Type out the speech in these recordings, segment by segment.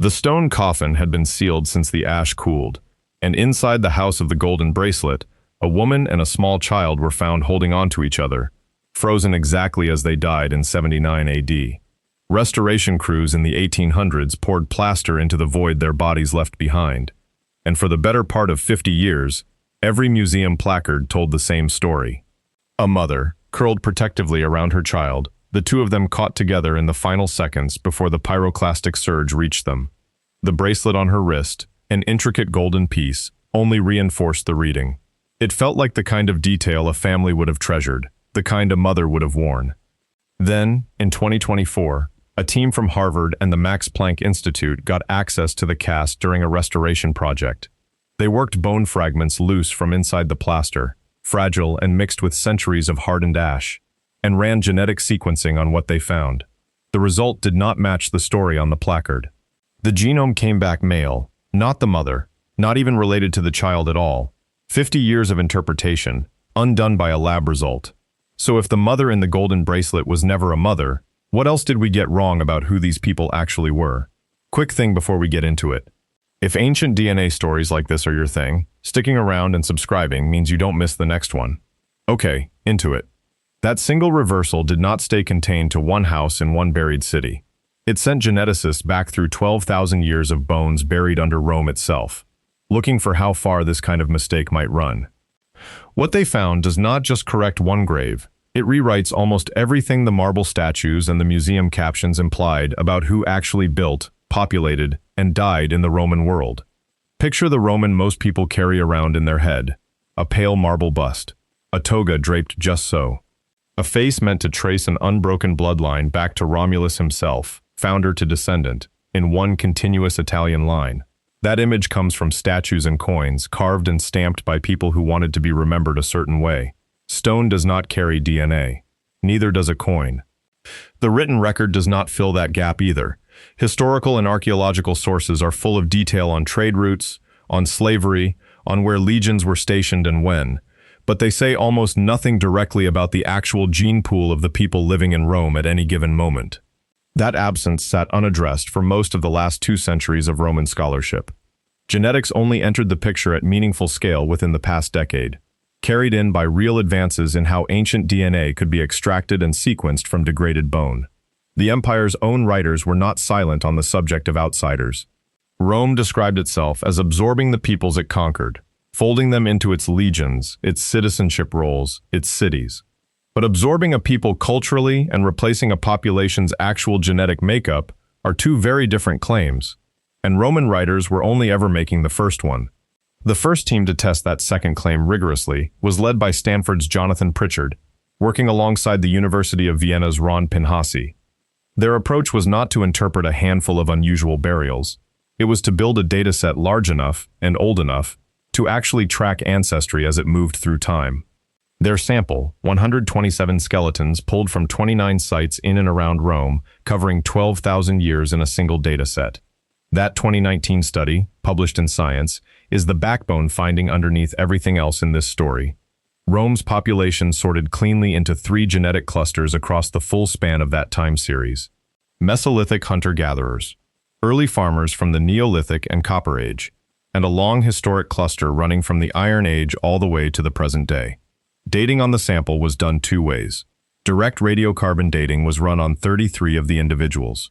The stone coffin had been sealed since the ash cooled, and inside the house of the golden bracelet, a woman and a small child were found holding on to each other, frozen exactly as they died in 79 AD. Restoration crews in the 1800s poured plaster into the void their bodies left behind, and for the better part of 50 years, every museum placard told the same story. A mother, curled protectively around her child, the two of them caught together in the final seconds before the pyroclastic surge reached them. The bracelet on her wrist, an intricate golden piece, only reinforced the reading. It felt like the kind of detail a family would have treasured, the kind a mother would have worn. Then, in 2024, a team from Harvard and the Max Planck Institute got access to the cast during a restoration project. They worked bone fragments loose from inside the plaster, fragile and mixed with centuries of hardened ash, and ran genetic sequencing on what they found. The result did not match the story on the placard. The genome came back male, not the mother, not even related to the child at all. 50 years of interpretation, undone by a lab result. So if the mother in the golden bracelet was never a mother, what else did we get wrong about who these people actually were? Quick thing before we get into it. If ancient DNA stories like this are your thing, sticking around and subscribing means you don't miss the next one. Okay, into it. That single reversal did not stay contained to one house in one buried city. It sent geneticists back through 12,000 years of bones buried under Rome itself, looking for how far this kind of mistake might run. What they found does not just correct one grave, it rewrites almost everything the marble statues and the museum captions implied about who actually built, populated, and died in the Roman world. Picture the Roman most people carry around in their head: a pale marble bust, a toga draped just so, a face meant to trace an unbroken bloodline back to Romulus himself, founder to descendant, in one continuous Italian line. That image comes from statues and coins carved and stamped by people who wanted to be remembered a certain way. Stone does not carry DNA. Neither does a coin. The written record does not fill that gap either. Historical and archaeological sources are full of detail on trade routes, on slavery, on where legions were stationed and when, but they say almost nothing directly about the actual gene pool of the people living in Rome at any given moment. That absence sat unaddressed for most of the last 2 centuries of Roman scholarship. Genetics only entered the picture at meaningful scale within the past decade, carried in by real advances in how ancient DNA could be extracted and sequenced from degraded bone. The empire's own writers were not silent on the subject of outsiders. Rome described itself as absorbing the peoples it conquered, folding them into its legions, its citizenship roles, its cities. But absorbing a people culturally and replacing a population's actual genetic makeup are two very different claims, and Roman writers were only ever making the first one. The first team to test that second claim rigorously was led by Stanford's Jonathan Pritchard, working alongside the University of Vienna's Ron Pinhasi. Their approach was not to interpret a handful of unusual burials. It was to build a dataset large enough and old enough to actually track ancestry as it moved through time. Their sample, 127 skeletons pulled from 29 sites in and around Rome, covering 12,000 years in a single dataset. That 2019 study, published in Science, is the backbone finding underneath everything else in this story. Rome's population sorted cleanly into 3 genetic clusters across the full span of that time series. Mesolithic hunter-gatherers, early farmers from the Neolithic and Copper Age, and a long historic cluster running from the Iron Age all the way to the present day. Dating on the sample was done 2 ways. Direct radiocarbon dating was run on 33 of the individuals.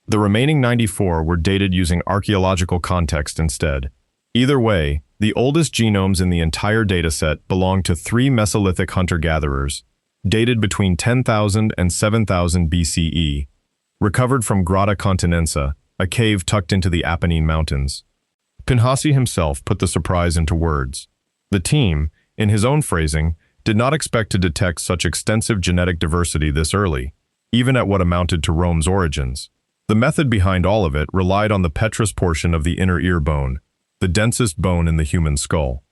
The remaining 94 were dated using archaeological context instead. Either way, the oldest genomes in the entire dataset belong to 3 Mesolithic hunter-gatherers, dated between 10,000 and 7,000 BCE, recovered from Grotta Continensa, a cave tucked into the Apennine Mountains. Pinhasi himself put the surprise into words. The team, in his own phrasing, did not expect to detect such extensive genetic diversity this early, even at what amounted to Rome's origins. The method behind all of it relied on the petrous portion of the inner ear bone, the densest bone in the human skull.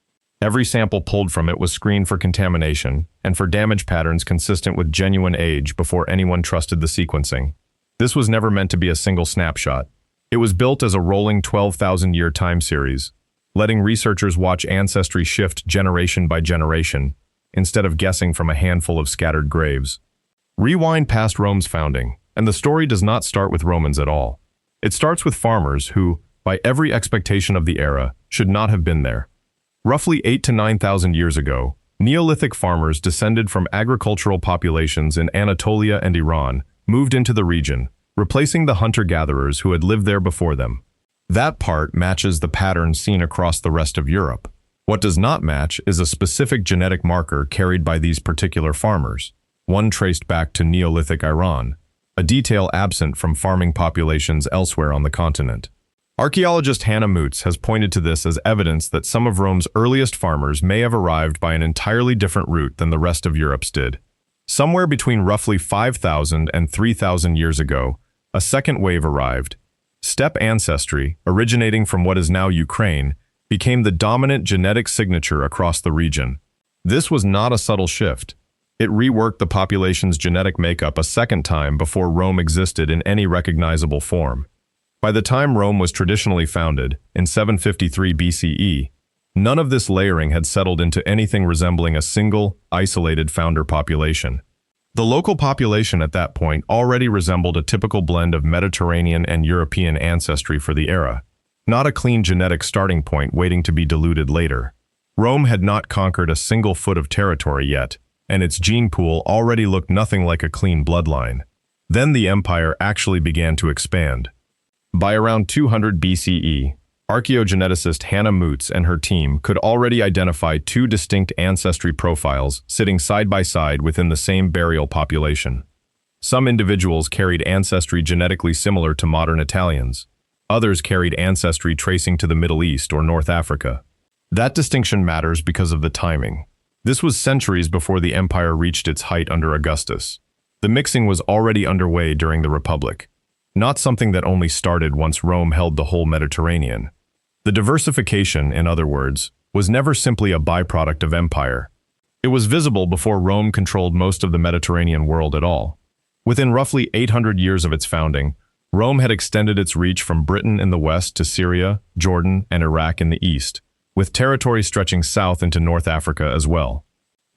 Every sample pulled from it was screened for contamination and for damage patterns consistent with genuine age before anyone trusted the sequencing. This was never meant to be a single snapshot. It was built as a rolling 12,000-year time series, letting researchers watch ancestry shift generation by generation, instead of guessing from a handful of scattered graves. Rewind past Rome's founding, and the story does not start with Romans at all. It starts with farmers who, by every expectation of the era, should not have been there. Roughly 8 to 9,000 years ago, Neolithic farmers descended from agricultural populations in Anatolia and Iran moved into the region, replacing the hunter-gatherers who had lived there before them. That part matches the pattern seen across the rest of Europe. What does not match is a specific genetic marker carried by these particular farmers, one traced back to Neolithic Iran, a detail absent from farming populations elsewhere on the continent. Archaeologist Hannah Moots has pointed to this as evidence that some of Rome's earliest farmers may have arrived by an entirely different route than the rest of Europe's did. Somewhere between roughly 5,000 and 3,000 years ago, a second wave arrived. Steppe ancestry, originating from what is now Ukraine, became the dominant genetic signature across the region. This was not a subtle shift. It reworked the population's genetic makeup a second time before Rome existed in any recognizable form. By the time Rome was traditionally founded, in 753 BCE, none of this layering had settled into anything resembling a single, isolated founder population. The local population at that point already resembled a typical blend of Mediterranean and European ancestry for the era, not a clean genetic starting point waiting to be diluted later. Rome had not conquered a single foot of territory yet, and its gene pool already looked nothing like a clean bloodline. Then the empire actually began to expand. By around 200 BCE, archaeogeneticist Hannah Moots and her team could already identify two distinct ancestry profiles sitting side by side within the same burial population. Some individuals carried ancestry genetically similar to modern Italians. Others carried ancestry tracing to the Middle East or North Africa. That distinction matters because of the timing. This was centuries before the empire reached its height under Augustus. The mixing was already underway during the Republic. Not something that only started once Rome held the whole Mediterranean. The diversification, in other words, was never simply a byproduct of empire. It was visible before Rome controlled most of the Mediterranean world at all. Within roughly 800 years of its founding, Rome had extended its reach from Britain in the west to Syria, Jordan, and Iraq in the east, with territory stretching south into North Africa as well.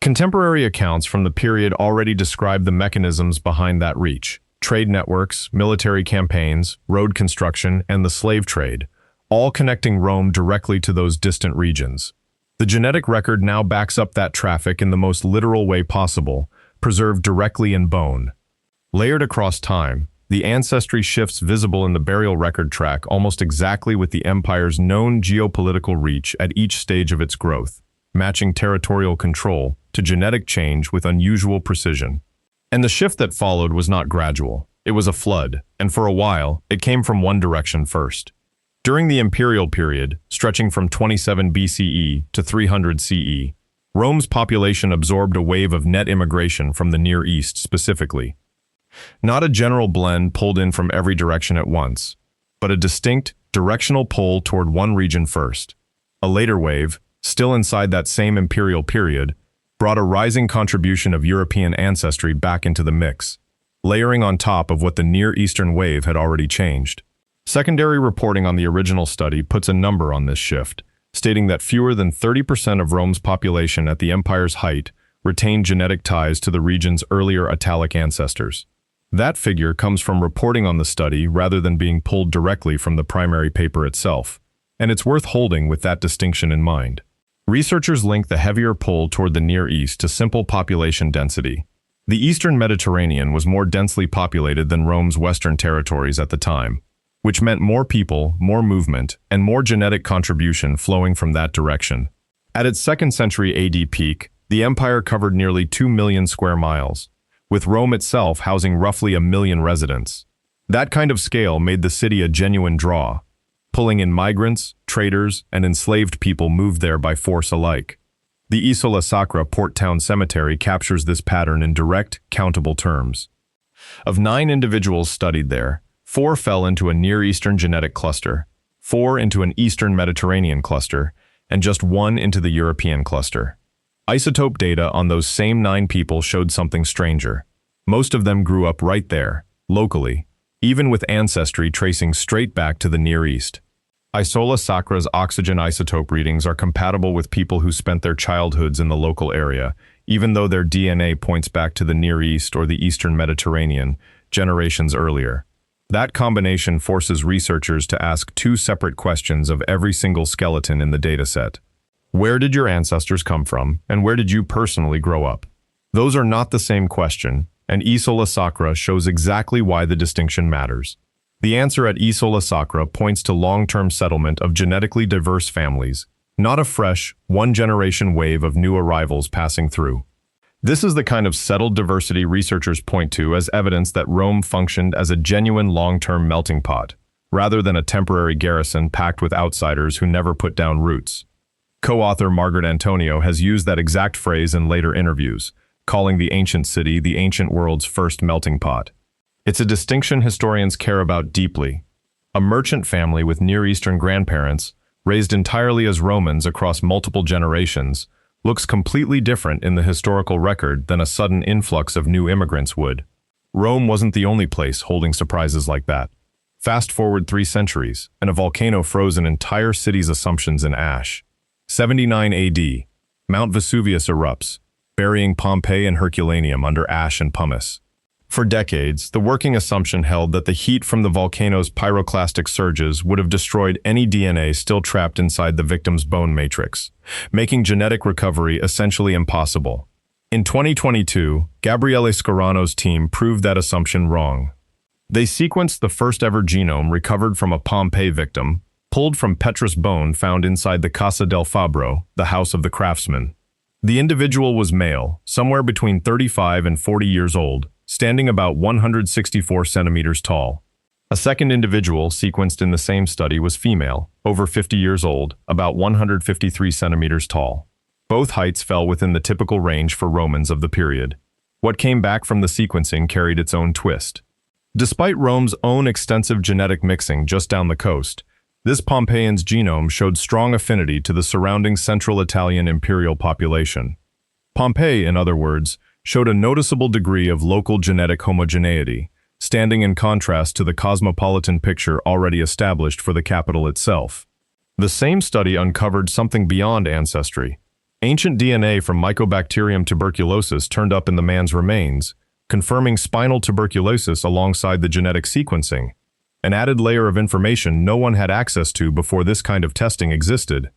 Contemporary accounts from the period already describe the mechanisms behind that reach: trade networks, military campaigns, road construction, and the slave trade, all connecting Rome directly to those distant regions. The genetic record now backs up that traffic in the most literal way possible, preserved directly in bone. Layered across time, the ancestry shifts visible in the burial record track almost exactly with the empire's known geopolitical reach at each stage of its growth, matching territorial control to genetic change with unusual precision. And the shift that followed was not gradual. It was a flood, and for a while, it came from one direction first. During the imperial period, stretching from 27 BCE to 300 CE, Rome's population absorbed a wave of net immigration from the Near East specifically. Not a general blend pulled in from every direction at once, but a distinct, directional pull toward one region first. A later wave, still inside that same imperial period, brought a rising contribution of European ancestry back into the mix, layering on top of what the Near Eastern wave had already changed. Secondary reporting on the original study puts a number on this shift, stating that fewer than 30% of Rome's population at the empire's height retained genetic ties to the region's earlier Italic ancestors. That figure comes from reporting on the study rather than being pulled directly from the primary paper itself, and it's worth holding with that distinction in mind. Researchers link the heavier pull toward the Near East to simple population density. The Eastern Mediterranean was more densely populated than Rome's western territories at the time, which meant more people, more movement, and more genetic contribution flowing from that direction. At its 2nd century AD peak, the empire covered nearly 2 million square miles, with Rome itself housing roughly 1 million residents. That kind of scale made the city a genuine draw, pulling in migrants, traders, and enslaved people moved there by force alike. The Isola Sacra port town cemetery captures this pattern in direct, countable terms. Of 9 individuals studied there, 4 fell into a Near Eastern genetic cluster, 4 into an Eastern Mediterranean cluster, and just 1 into the European cluster. Isotope data on those same 9 people showed something stranger. Most of them grew up right there, locally, even with ancestry tracing straight back to the Near East. Isola Sacra's oxygen isotope readings are compatible with people who spent their childhoods in the local area, even though their DNA points back to the Near East or the Eastern Mediterranean, generations earlier. That combination forces researchers to ask two separate questions of every single skeleton in the dataset. Where did your ancestors come from, and where did you personally grow up? Those are not the same question, and Isola Sacra shows exactly why the distinction matters. The answer at Isola Sacra points to long-term settlement of genetically diverse families, not a fresh, one-generation wave of new arrivals passing through. This is the kind of settled diversity researchers point to as evidence that Rome functioned as a genuine long-term melting pot, rather than a temporary garrison packed with outsiders who never put down roots. Co-author Margaret Antonio has used that exact phrase in later interviews, calling the ancient city the ancient world's first melting pot. It's a distinction historians care about deeply. A merchant family with Near Eastern grandparents, raised entirely as Romans across multiple generations, looks completely different in the historical record than a sudden influx of new immigrants would. Rome wasn't the only place holding surprises like that. Fast forward 3 centuries, and a volcano froze an entire city's assumptions in ash. 79 AD, Mount Vesuvius erupts, burying Pompeii and Herculaneum under ash and pumice. For decades, the working assumption held that the heat from the volcano's pyroclastic surges would have destroyed any DNA still trapped inside the victim's bone matrix, making genetic recovery essentially impossible. In 2022, Gabriele Scarano's team proved that assumption wrong. They sequenced the first-ever genome recovered from a Pompeii victim, pulled from petrous bone found inside the Casa del Fabbro, the house of the craftsman. The individual was male, somewhere between 35 and 40 years old, standing about 164 centimeters tall. A second individual sequenced in the same study was female, over 50 years old, about 153 centimeters tall. Both heights fell within the typical range for Romans of the period. What came back from the sequencing carried its own twist. Despite Rome's own extensive genetic mixing just down the coast, this Pompeian's genome showed strong affinity to the surrounding Central Italian imperial population. Pompeii, in other words, showed a noticeable degree of local genetic homogeneity, standing in contrast to the cosmopolitan picture already established for the capital itself. The same study uncovered something beyond ancestry. Ancient DNA from Mycobacterium tuberculosis turned up in the man's remains, confirming spinal tuberculosis alongside the genetic sequencing, an added layer of information no one had access to before this kind of testing existed.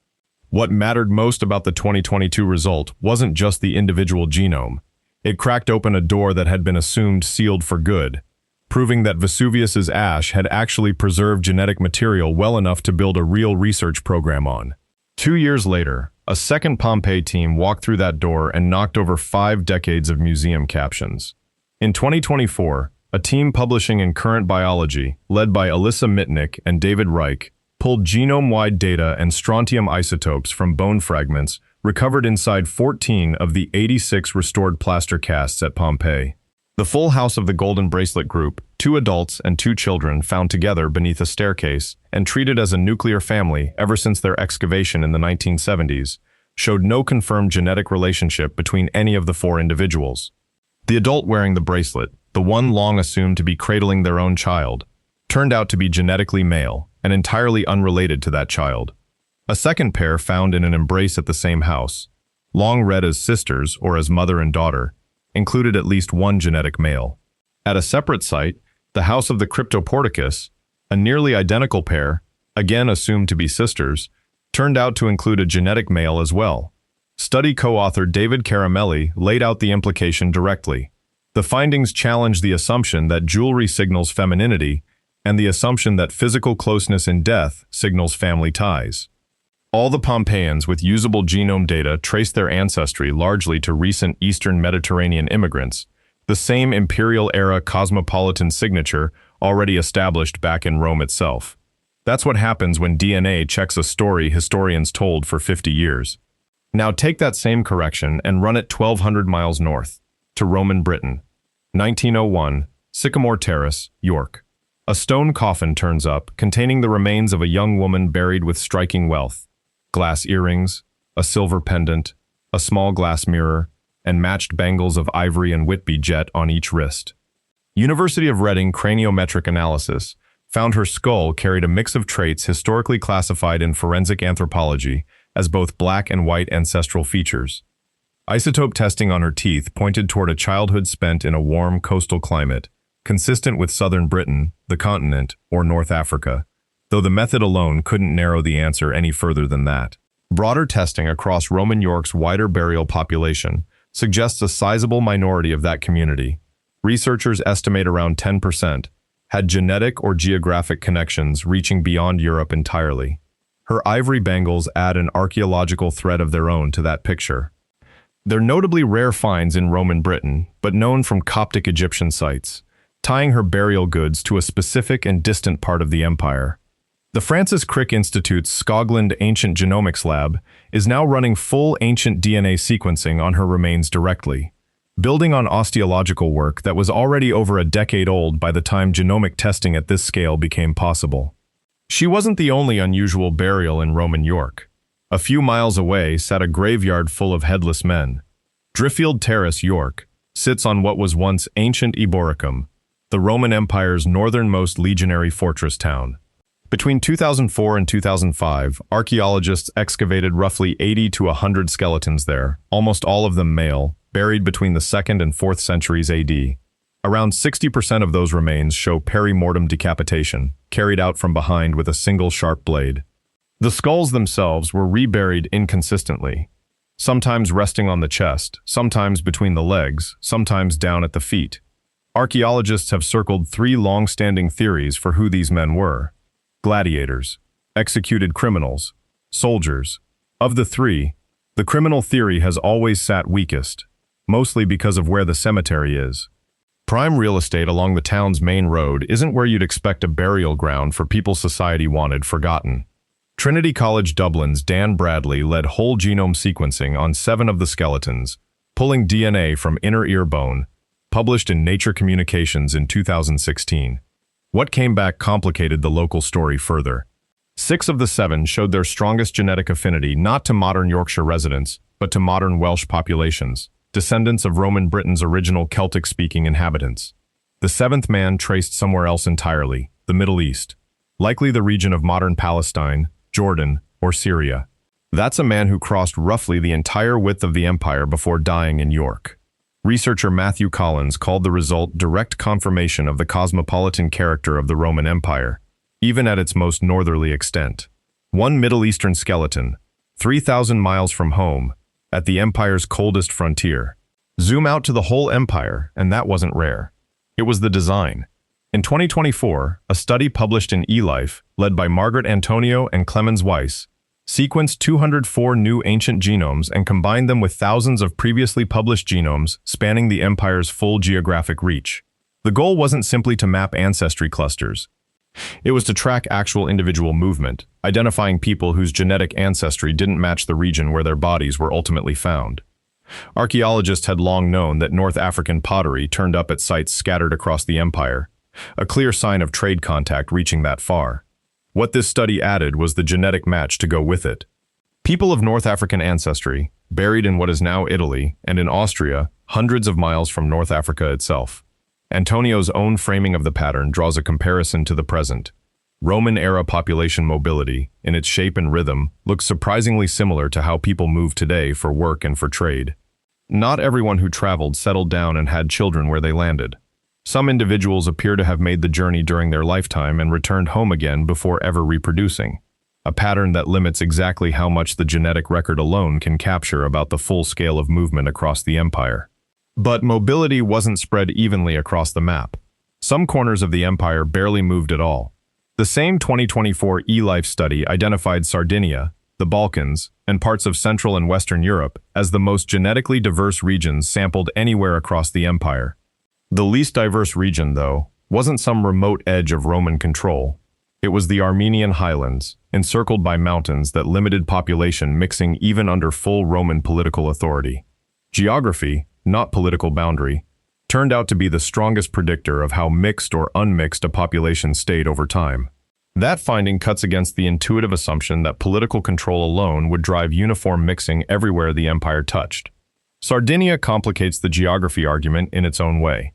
What mattered most about the 2022 result wasn't just the individual genome. It cracked open a door that had been assumed sealed for good, proving that Vesuvius's ash had actually preserved genetic material well enough to build a real research program on. 2 years later, a second Pompeii team walked through that door and knocked over 5 decades of museum captions. In 2024, a team publishing in Current Biology, led by Alyssa Mitnick and David Reich, pulled genome-wide data and strontium isotopes from bone fragments recovered inside 14 of the 86 restored plaster casts at Pompeii. The full house of the Golden Bracelet group, 2 adults and 2 children found together beneath a staircase and treated as a nuclear family ever since their excavation in the 1970s, showed no confirmed genetic relationship between any of the 4 individuals. The adult wearing the bracelet, the one long assumed to be cradling their own child, turned out to be genetically male and entirely unrelated to that child. A second pair found in an embrace at the same house, long read as sisters or as mother and daughter, included at least one genetic male. At a separate site, the house of the Cryptoporticus, a nearly identical pair, again assumed to be sisters, turned out to include a genetic male as well. Study co-author David Caramelli laid out the implication directly. The findings challenge the assumption that jewelry signals femininity and the assumption that physical closeness in death signals family ties. All the Pompeians with usable genome data trace their ancestry largely to recent Eastern Mediterranean immigrants, the same imperial-era cosmopolitan signature already established back in Rome itself. That's what happens when DNA checks a story historians told for 50 years. Now take that same correction and run it 1,200 miles north, to Roman Britain. 1901, Sycamore Terrace, York. A stone coffin turns up, containing the remains of a young woman buried with striking wealth. Glass earrings, a silver pendant, a small glass mirror, and matched bangles of ivory and Whitby jet on each wrist. University of Reading craniometric analysis found her skull carried a mix of traits historically classified in forensic anthropology as both black and white ancestral features. Isotope testing on her teeth pointed toward a childhood spent in a warm coastal climate, consistent with southern Britain, the continent, or North Africa, though the method alone couldn't narrow the answer any further than that. Broader testing across Roman York's wider burial population suggests a sizable minority of that community. Researchers estimate around 10% had genetic or geographic connections reaching beyond Europe entirely. Her ivory bangles add an archaeological thread of their own to that picture. They're notably rare finds in Roman Britain, but known from Coptic Egyptian sites, tying her burial goods to a specific and distant part of the empire. The Francis Crick Institute's Scotland Ancient Genomics Lab is now running full ancient DNA sequencing on her remains directly, building on osteological work that was already over a decade old by the time genomic testing at this scale became possible. She wasn't the only unusual burial in Roman York. A few miles away sat a graveyard full of headless men. Driffield Terrace, York, sits on what was once ancient Eboracum, the Roman Empire's northernmost legionary fortress town. Between 2004 and 2005, archaeologists excavated roughly 80 to 100 skeletons there, almost all of them male, buried between the 2nd and 4th centuries AD. Around 60% of those remains show peri-mortem decapitation, carried out from behind with a single sharp blade. The skulls themselves were reburied inconsistently, sometimes resting on the chest, sometimes between the legs, sometimes down at the feet. Archaeologists have circled 3 long-standing theories for who these men were: gladiators, executed criminals, soldiers. Of the 3, the criminal theory has always sat weakest, mostly because of where the cemetery is. Prime real estate along the town's main road isn't where you'd expect a burial ground for people society wanted forgotten. Trinity College Dublin's Dan Bradley led whole genome sequencing on 7 of the skeletons, pulling DNA from inner ear bone, published in Nature Communications in 2016. What came back complicated the local story further. 6 of the 7 showed their strongest genetic affinity not to modern Yorkshire residents, but to modern Welsh populations, descendants of Roman Britain's original Celtic-speaking inhabitants. The 7th man traced somewhere else entirely, the Middle East, likely the region of modern Palestine, Jordan, or Syria. That's a man who crossed roughly the entire width of the empire before dying in York. Researcher Matthew Collins called the result direct confirmation of the cosmopolitan character of the Roman Empire, even at its most northerly extent. One Middle Eastern skeleton, 3,000 miles from home, at the empire's coldest frontier. Zoom out to the whole empire, and that wasn't rare. It was the design. In 2024, a study published in eLife, led by Margaret Antonio and Clemens Weiss, sequenced 204 new ancient genomes and combined them with thousands of previously published genomes spanning the empire's full geographic reach. The goal wasn't simply to map ancestry clusters. It was to track actual individual movement, identifying people whose genetic ancestry didn't match the region where their bodies were ultimately found. Archaeologists had long known that North African pottery turned up at sites scattered across the empire, a clear sign of trade contact reaching that far. What this study added was the genetic match to go with it. People of North African ancestry, buried in what is now Italy and in Austria, hundreds of miles from North Africa itself. Antonio's own framing of the pattern draws a comparison to the present. Roman-era population mobility, in its shape and rhythm, looks surprisingly similar to how people move today for work and for trade. Not everyone who traveled settled down and had children where they landed. Some individuals appear to have made the journey during their lifetime and returned home again before ever reproducing, a pattern that limits exactly how much the genetic record alone can capture about the full scale of movement across the empire. But mobility wasn't spread evenly across the map. Some corners of the empire barely moved at all. The same 2024 eLife study identified Sardinia, the Balkans, and parts of Central and Western Europe as the most genetically diverse regions sampled anywhere across the empire. The least diverse region, though, wasn't some remote edge of Roman control. It was the Armenian highlands, encircled by mountains that limited population mixing even under full Roman political authority. Geography, not political boundary, turned out to be the strongest predictor of how mixed or unmixed a population stayed over time. That finding cuts against the intuitive assumption that political control alone would drive uniform mixing everywhere the empire touched. Sardinia complicates the geography argument in its own way.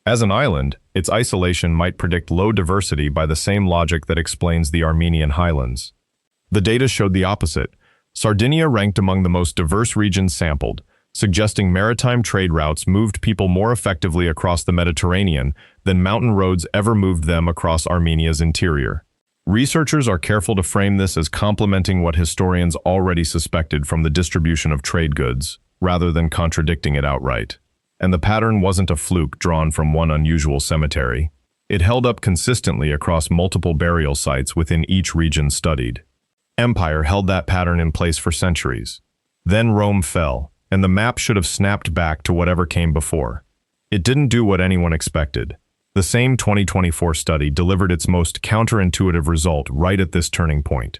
As an island, its isolation might predict low diversity by the same logic that explains the Armenian highlands. The data showed the opposite. Sardinia ranked among the most diverse regions sampled, suggesting maritime trade routes moved people more effectively across the Mediterranean than mountain roads ever moved them across Armenia's interior. Researchers are careful to frame this as complementing what historians already suspected from the distribution of trade goods, rather than contradicting it outright. And the pattern wasn't a fluke drawn from one unusual cemetery. It held up consistently across multiple burial sites within each region studied. Empire held that pattern in place for centuries. Then Rome fell, and the map should have snapped back to whatever came before. It didn't do what anyone expected. The same 2024 study delivered its most counterintuitive result right at this turning point.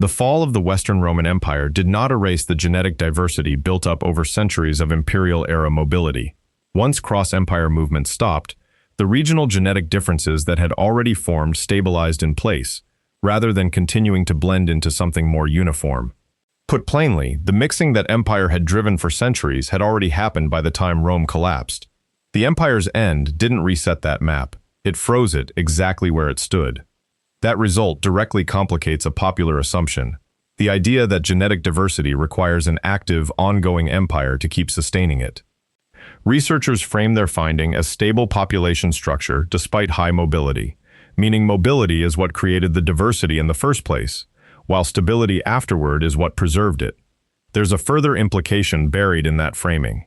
The fall of the Western Roman Empire did not erase the genetic diversity built up over centuries of imperial-era mobility. Once cross-empire movements stopped, the regional genetic differences that had already formed stabilized in place, rather than continuing to blend into something more uniform. Put plainly, the mixing that empire had driven for centuries had already happened by the time Rome collapsed. The empire's end didn't reset that map. It froze it exactly where it stood. That result directly complicates a popular assumption, the idea that genetic diversity requires an active, ongoing empire to keep sustaining it. Researchers frame their finding as stable population structure despite high mobility, meaning mobility is what created the diversity in the first place, while stability afterward is what preserved it. There's a further implication buried in that framing.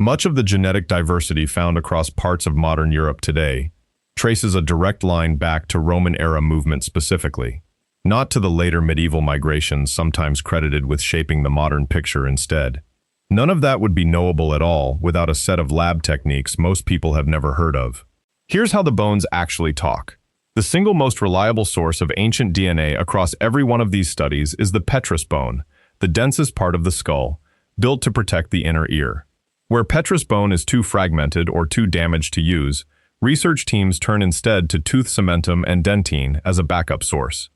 Much of the genetic diversity found across parts of modern Europe today traces a direct line back to Roman-era movement specifically, not to the later medieval migrations sometimes credited with shaping the modern picture instead. None of that would be knowable at all without a set of lab techniques most people have never heard of. Here's how the bones actually talk. The single most reliable source of ancient DNA across every one of these studies is the petrous bone, the densest part of the skull, built to protect the inner ear. Where petrous bone is too fragmented or too damaged to use, research teams turn instead to tooth cementum and dentine as a backup source.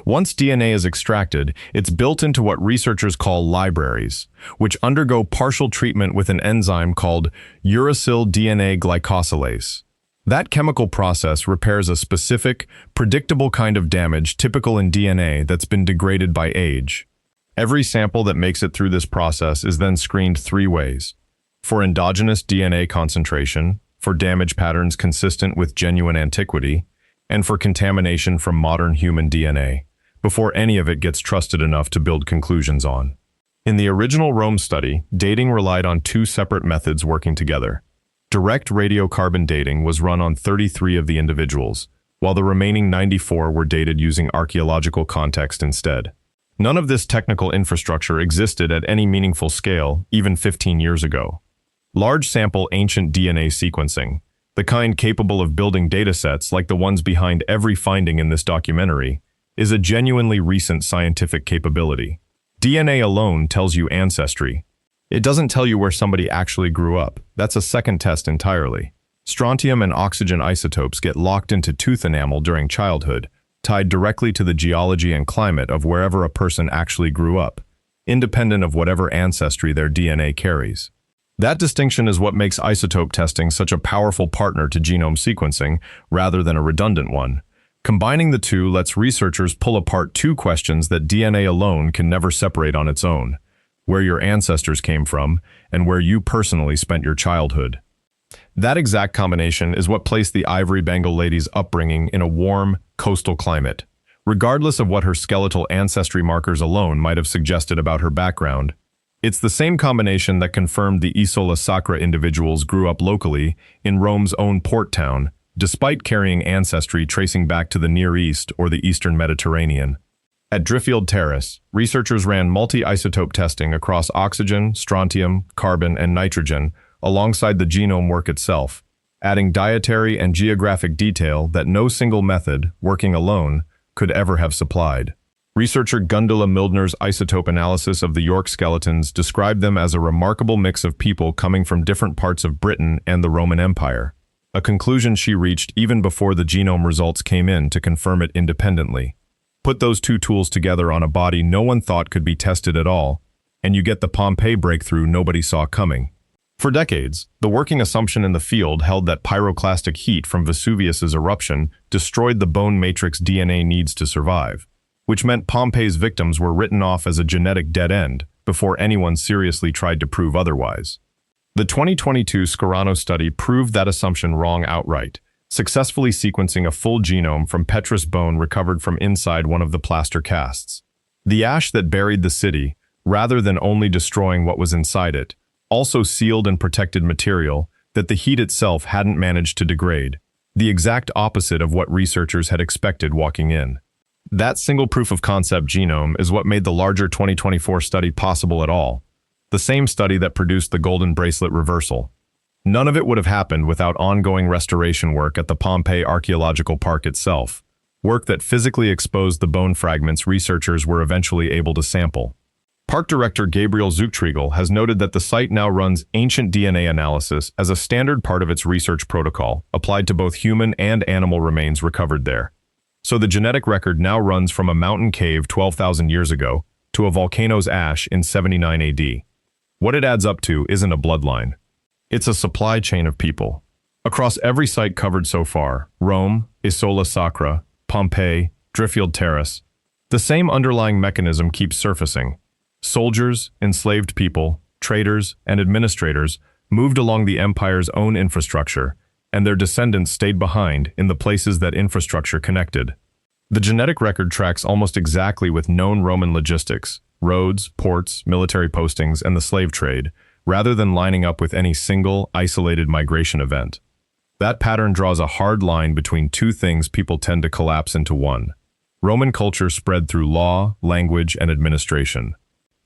Once DNA is extracted, it's built into what researchers call libraries, which undergo partial treatment with an enzyme called uracil DNA glycosylase. That chemical process repairs a specific, predictable kind of damage typical in DNA that's been degraded by age. Every sample that makes it through this process is then screened 3 ways: for endogenous DNA concentration, for damage patterns consistent with genuine antiquity, and for contamination from modern human DNA, before any of it gets trusted enough to build conclusions on. In the original Rome study, dating relied on 2 separate methods working together. Direct radiocarbon dating was run on 33 of the individuals, while the remaining 94 were dated using archaeological context instead. None of this technical infrastructure existed at any meaningful scale, even 15 years ago. Large-sample ancient DNA sequencing, the kind capable of building datasets like the ones behind every finding in this documentary, is a genuinely recent scientific capability. DNA alone tells you ancestry. It doesn't tell you where somebody actually grew up. That's a second test entirely. Strontium and oxygen isotopes get locked into tooth enamel during childhood, tied directly to the geology and climate of wherever a person actually grew up, independent of whatever ancestry their DNA carries. That distinction is what makes isotope testing such a powerful partner to genome sequencing, rather than a redundant one. Combining the two lets researchers pull apart 2 questions that DNA alone can never separate on its own: where your ancestors came from, and where you personally spent your childhood. That exact combination is what placed the Ivory Bengal lady's upbringing in a warm, coastal climate. Regardless of what her skeletal ancestry markers alone might have suggested about her background, it's the same combination that confirmed the Isola Sacra individuals grew up locally in Rome's own port town, despite carrying ancestry tracing back to the Near East or the Eastern Mediterranean. At Driffield Terrace, researchers ran multi-isotope testing across oxygen, strontium, carbon, and nitrogen alongside the genome work itself, adding dietary and geographic detail that no single method, working alone, could ever have supplied. Researcher Gundula Mildner's isotope analysis of the York skeletons described them as a remarkable mix of people coming from different parts of Britain and the Roman Empire, a conclusion she reached even before the genome results came in to confirm it independently. Put those 2 tools together on a body no one thought could be tested at all, and you get the Pompeii breakthrough nobody saw coming. For decades, the working assumption in the field held that pyroclastic heat from Vesuvius's eruption destroyed the bone matrix DNA needs to survive, which meant Pompeii's victims were written off as a genetic dead end, before anyone seriously tried to prove otherwise. The 2022 Scarano study proved that assumption wrong outright, successfully sequencing a full genome from petrous bone recovered from inside one of the plaster casts. The ash that buried the city, rather than only destroying what was inside it, also sealed and protected material that the heat itself hadn't managed to degrade, the exact opposite of what researchers had expected walking in. That single proof of concept genome is what made the larger 2024 study possible at all, the same study that produced the golden bracelet reversal. None of it would have happened without ongoing restoration work at the Pompeii Archaeological Park itself, work that physically exposed the bone fragments researchers were eventually able to sample. Park Director Gabriel Zuchtriegel has noted that the site now runs ancient DNA analysis as a standard part of its research protocol, applied to both human and animal remains recovered there. So the genetic record now runs from a mountain cave 12,000 years ago to a volcano's ash in 79 AD. What it adds up to isn't a bloodline. It's a supply chain of people. Across every site covered so far, Rome, Isola Sacra, Pompeii, Driffield Terrace, the same underlying mechanism keeps surfacing. Soldiers, enslaved people, traders, and administrators moved along the empire's own infrastructure, and their descendants stayed behind in the places that infrastructure connected. The genetic record tracks almost exactly with known Roman logistics, roads, ports, military postings, and the slave trade, rather than lining up with any single, isolated migration event. That pattern draws a hard line between two things people tend to collapse into one. Roman culture spread through law, language, and administration.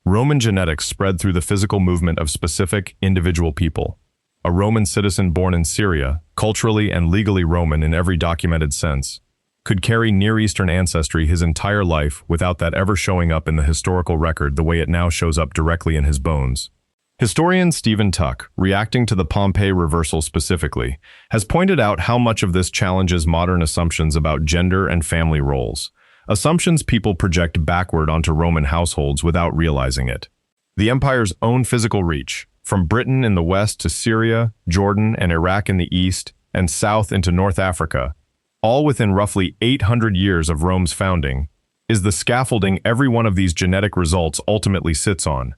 Roman genetics spread through the physical movement of specific, individual people. A Roman citizen born in Syria, culturally and legally Roman in every documented sense, could carry Near Eastern ancestry his entire life without that ever showing up in the historical record the way it now shows up directly in his bones. Historian Stephen Tuck, reacting to the Pompeii reversal specifically, has pointed out how much of this challenges modern assumptions about gender and family roles. Assumptions people project backward onto Roman households without realizing it. The empire's own physical reach, from Britain in the west to Syria, Jordan, and Iraq in the east, and south into North Africa, all within roughly 800 years of Rome's founding, is the scaffolding every one of these genetic results ultimately sits on.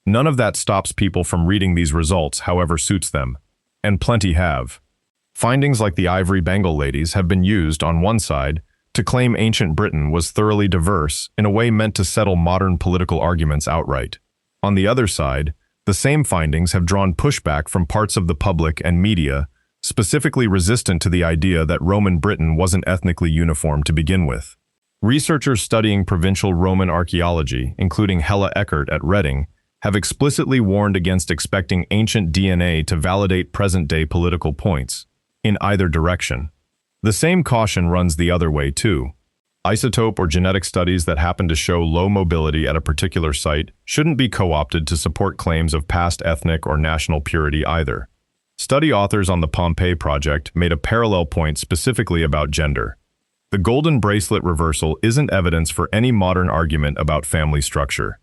None of that stops people from reading these results however suits them, and plenty have. Findings like the ivory Bengal ladies have been used, on one side, to claim ancient Britain was thoroughly diverse in a way meant to settle modern political arguments outright. On the other side, the same findings have drawn pushback from parts of the public and media, specifically resistant to the idea that Roman Britain wasn't ethnically uniform to begin with. Researchers studying provincial Roman archaeology, including Hella Eckert at Reading, have explicitly warned against expecting ancient DNA to validate present-day political points, in either direction. The same caution runs the other way too. Isotope or genetic studies that happen to show low mobility at a particular site shouldn't be co-opted to support claims of past ethnic or national purity either. Study authors on the Pompeii project made a parallel point specifically about gender. The golden bracelet reversal isn't evidence for any modern argument about family structure.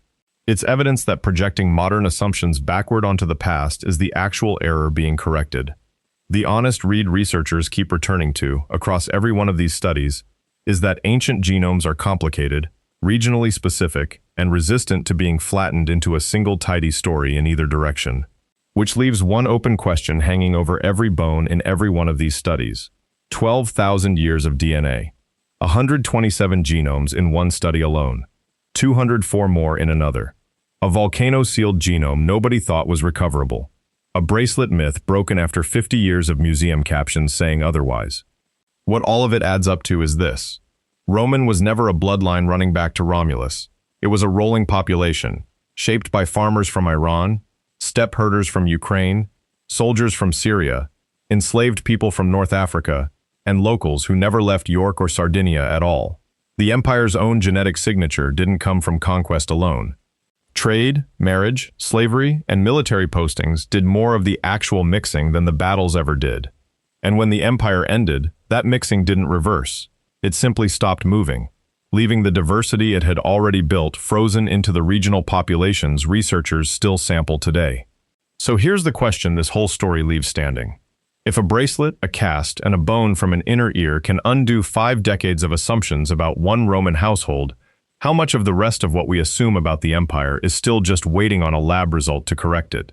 It's evidence that projecting modern assumptions backward onto the past is the actual error being corrected. The honest read researchers keep returning to, across every one of these studies, is that ancient genomes are complicated, regionally specific, and resistant to being flattened into a single tidy story in either direction. Which leaves one open question hanging over every bone in every one of these studies. 12,000 years of DNA. 127 genomes in one study alone. 204 more in another. A volcano-sealed genome nobody thought was recoverable. A bracelet myth broken after 50 years of museum captions saying otherwise. What all of it adds up to is this. Roman was never a bloodline running back to Romulus. It was a rolling population, shaped by farmers from Iran, steppe herders from Ukraine, soldiers from Syria, enslaved people from North Africa, and locals who never left York or Sardinia at all. The empire's own genetic signature didn't come from conquest alone. Trade, marriage, slavery, and military postings did more of the actual mixing than the battles ever did. And when the empire ended, that mixing didn't reverse. It simply stopped moving, leaving the diversity it had already built frozen into the regional populations researchers still sample today. So here's the question this whole story leaves standing. If a bracelet, a cast, and a bone from an inner ear can undo 5 decades of assumptions about one Roman household, How much of the rest of what we assume about the empire is still just waiting on a lab result to correct it?